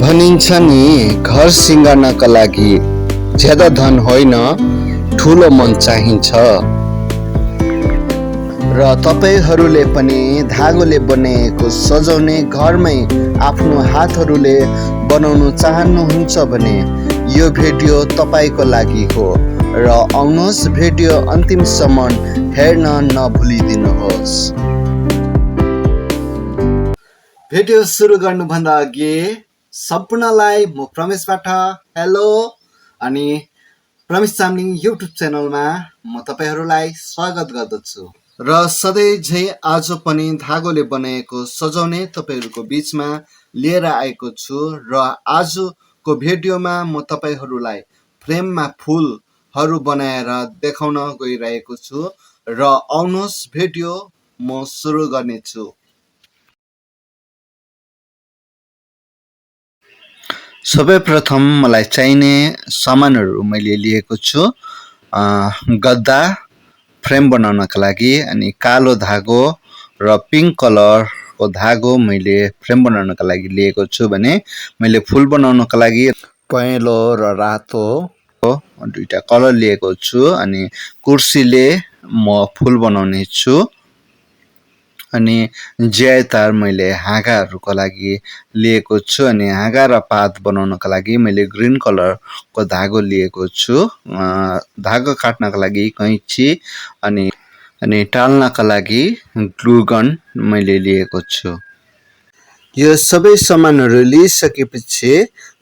भनिन्छ नि घर सिँगार्नका लागि ज्यादा धन होइन ठुलो मन चाहिन्छ। र तपाईहरूले पनि धागोले बनाएको सजाउने घरमै आफ्नो हातहरूले बनाउन चाहनुहुन्छ भने यो भिडियो तपाईँको लागि हो। र आउनुहोस् भिडियो अन्तिमसम्म हेर्न नभुलिदिनुहोस्। भिडियो सुरु गर्नुभन्दा अघि सम्पूर्णलाई म प्रमेशबाट हेलो अनि प्रमेश चामलिङ युट्युब च्यानलमा म तपाईँहरूलाई स्वागत गर्दछु। र सधैँ झै आज पनि धागोले बनाएको सजाउने तपाईँहरूको बिचमा लिएर आएको छु। र आजको भिडियोमा म तपाईँहरूलाई फ्रेममा फुलहरू बनाएर देखाउन गइरहेको छु। र आउनुहोस् भिडियो म सुरु गर्नेछु। सर्वप्रथम मलाई चाहिने सामानहरू मैले लिएको छु। गद्दा फ्रेम बनाउनका लागि, अनि कालो धागो र पिङ्क कलरको धागो मैले फ्रेम बनाउनका लागि लिएको छु भने मैले फुल बनाउनका लागि पहेँलो र रातो दुईटा कलर लिएको छु। अनि कुर्सीले म फुल बनाउने छु। अनि ज्यादातर मैले हाँगाहरूको लागि लिएको छु। अनि हाँगा र पात बनाउनको लागि मैले ग्रीन कलरको धागो लिएको छु। धागो काट्नका लागि कैँची अनि टाल्नका लागि ग्लु गन मैले लिएको छु। यो सबै सामानहरू लिइसकेपछि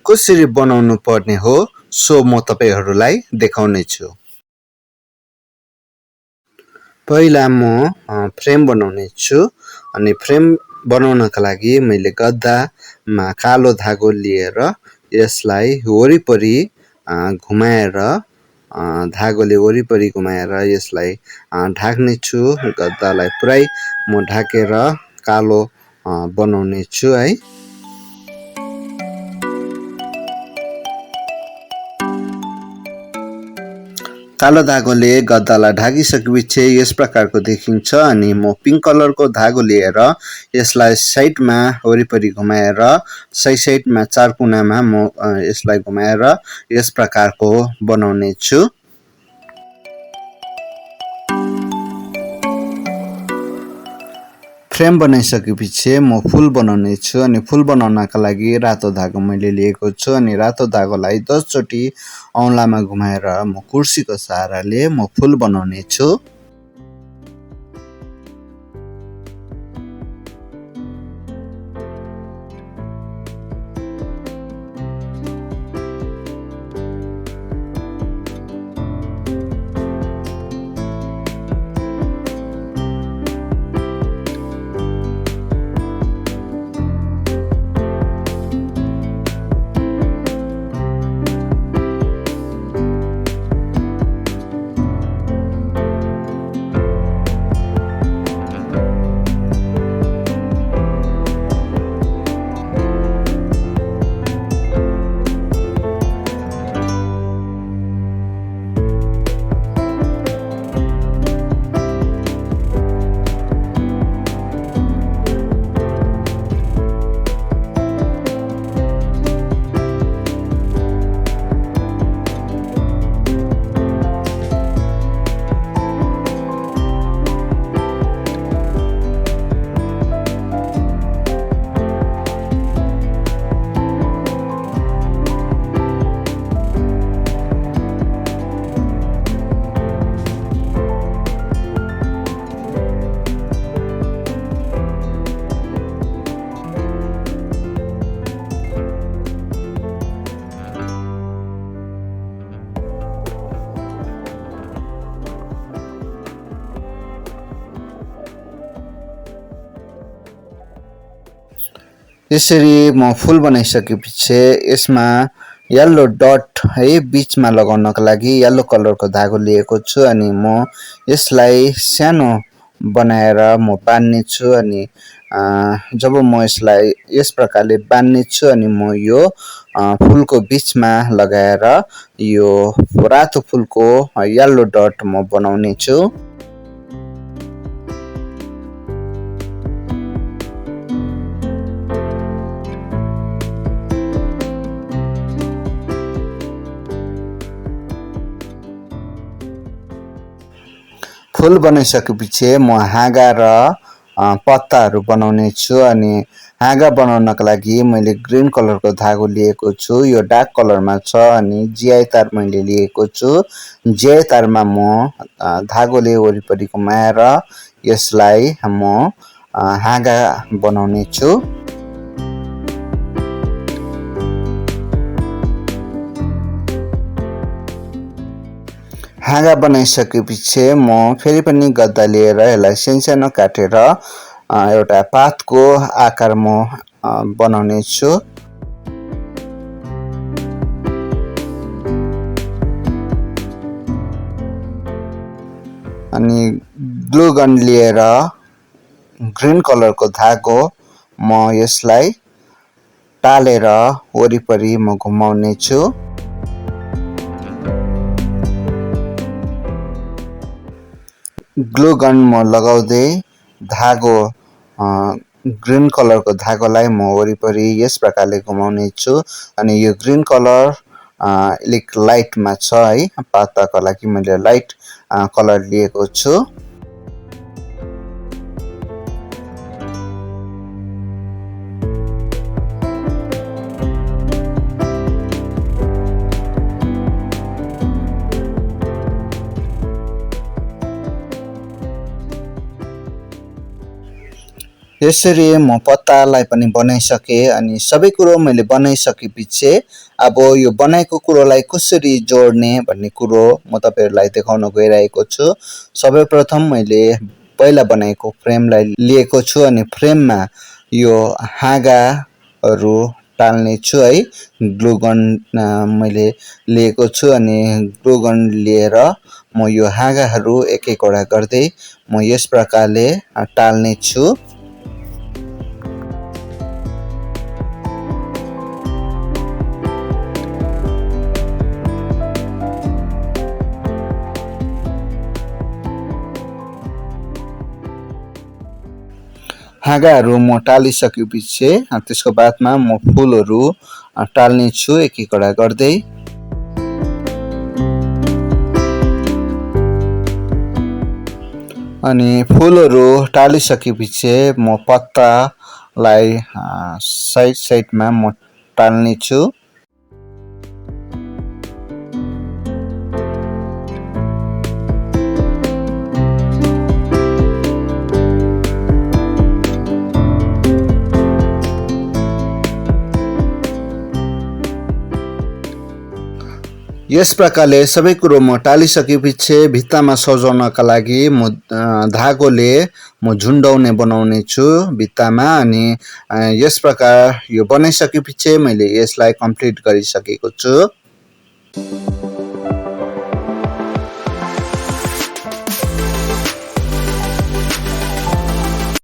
कसरी बनाउनु पर्ने हो सो म तपाईँहरूलाई देखाउने छु। पहिला म फ्रेम बनाउने छु। अनि फ्रेम बनाउनका लागि मैले गद्दामा कालो धागो लिएर यसलाई वरिपरि घुमाएर धागोले वरिपरि घुमाएर यसलाई ढाक्ने छु। गद्दालाई पुरै म ढाकेर कालो बनाउने छु है। कालो धागोले गद्दालाई ढाकिसकेपछि यस प्रकारको देखिन्छ। अनि म पिङ्क कलरको धागो लिएर यसलाई साइडमा वरिपरि घुमाएर साइडमा चार कुनामा म यसलाई घुमाएर यस प्रकारको बनाउने छु। फ्रेम बनाइसकेपछि म फुल बनाउने छु। अनि फुल बनाउनका लागि रातो धागो मैले लिएको छु। अनि रातो धागोलाई 10 चोटि औँलामा घुमाएर म कुर्सीको सहाराले म फुल बनाउने छु। यसरी म फुल बनाइसकेपछि यसमा येल्लो डट है बीचमा लगाउनको लागि येल्लो कलरको धागो लिएको छु। अनि म यसलाई सानो बनाएर म बान्ने छु। अनि जब म यसलाई यस प्रकारले बान्ने छु अनि म यो फुलको बीचमा लगाएर यो रातो फुलको येल्लो डट म बनाउने छु। फुल बनाइसकेपछि म हाँगा र पत्ताहरू बनाउने छु। अनि हाँगा बनाउनका लागि मैले ग्रीन कलरको धागो लिएको छु। यो डार्क कलरमा छ। अनि जिआई तार मैले लिएको छु। जिआई तारमा म धागोले वरिपरि घुमाएर यसलाई म हाँगा बनाउने छु। हाँगा बनाइसकेपछि म फेरि पनि गद्दा लिएर यसलाई सानो काटेर एउटा पातको आकार म बनाउने छु। अनि ग्लु गन लिएर ग्रीन कलरको धागो म यसलाई टालेर वरिपरि म घुमाउने छु। ग्लु गन म लगाउँदै धागो ग्रीन कलरको धागोलाई म वरिपरि यस प्रकारले घुमाउने छु। अनि यो ग्रीन कलर अलिक लाइटमा छ है। पाताको लागि मैले लाइट कलर लिएको छु। यसरी म पत्तालाई पनि बनाइसकेँ। अनि सबै कुरो मैले बनाइसकेपछि अब यो बनाएको कुरोलाई कसरी जोड्ने भन्ने कुरो म तपाईहरुलाई देखाउन गइरहेको छु। सर्वप्रथम मैले पहिला बनाएको फ्रेमलाई लिएको छु। अनि फ्रेममा यो हाँगाहरू टाल्ने छु है। ग्लु गन मैले लिएको छु। अनि ग्लु गन लिएर म यो हाँगाहरू एक एकवटा गर्दै म यस प्रकारले टाल्ने छु। हाँगाहरू म टालिसकेपछि त्यसको बादमा म फुलहरू टाल्ने छु एक एकवटा गर्दै। अनि फुलहरू टालिसकेपछि म पत्तालाई साइडमा म टाल्ने छु। यस प्रकारले सबै कुरो म टालिसकेपछि भित्तामा सजाउनका लागि म धागोले म झुन्डाउने बनाउने छु भित्तामा। अनि यस प्रकार यो बनाइसकेपछि मैले यसलाई कम्प्लिट गरिसकेको छु।